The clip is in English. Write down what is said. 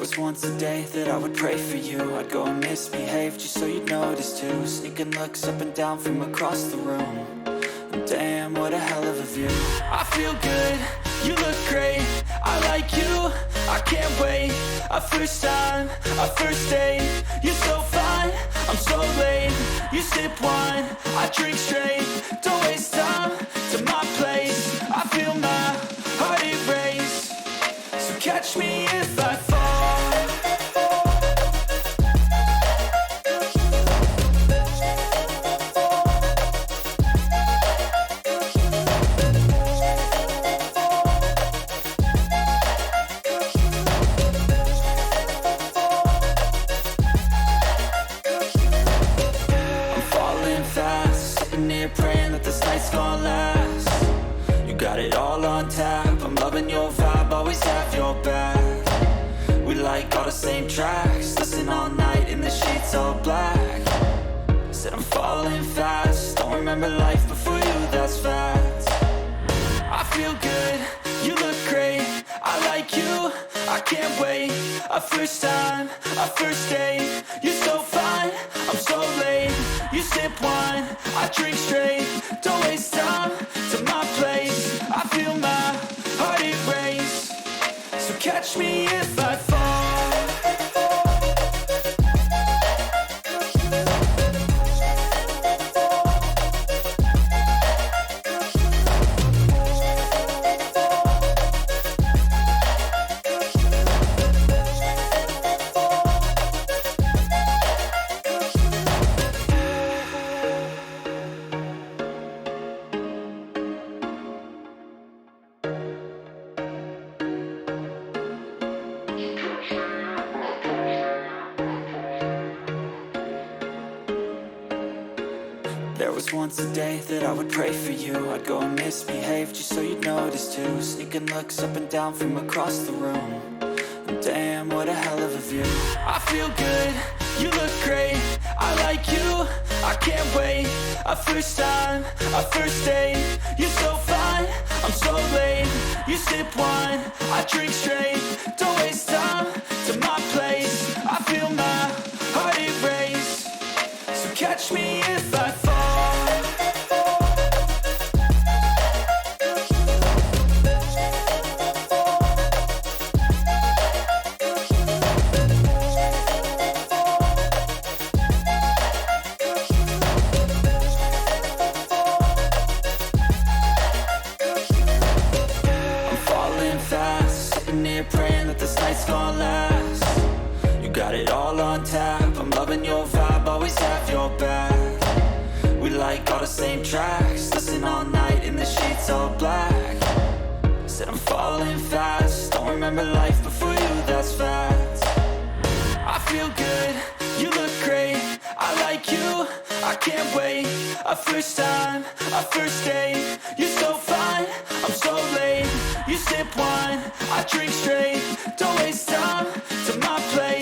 was once a day that I would pray for you. I'd go and misbehave just so you'd notice too. Sneaking looks up and down from across the room. And damn, what a hell of a view. I feel good, you look great, I like you, I can't wait. A first time, a first date, you're so fine, I'm so late. You sip wine, I drink straight, don't waste time to my place. I feel my heart erase, so catch me if I fall. Praying that this night's gonna last. You got it all on tap, I'm loving your vibe, always have your back. We like all the same tracks, listen all night in the sheets all black. Said I'm falling fast, don't remember life before you, that's fact. I feel good, you look great, I like you, I can't wait. A first time, a first date, you're so fine, I'm so late. You sip wine, I drink straight, don't waste time to my place. I feel my heart erase, so catch me if I fall. There was once a day that I would pray for you. I'd go and misbehave just so you'd notice too. Sneaking looks up and down from across the room. And damn, what a hell of a view. I feel good, you look great, I like you, I can't wait. A first time, a first date, you're so fine, I'm so late. You sip wine, I drink straight, don't waste time to my place. I feel my heart erase, so catch me if I fall. Praying that this night's gonna last. You got it all on tap, I'm loving your vibe, always have your back. We like all the same tracks, listen all night in the sheets all black. Said I'm falling fast, don't remember life before you, that's fact. I feel good, you look great, I like you, I can't wait. A first time, a first date, you're so fine, I'm so late. You sip wine, I drink straight, don't waste time to my place.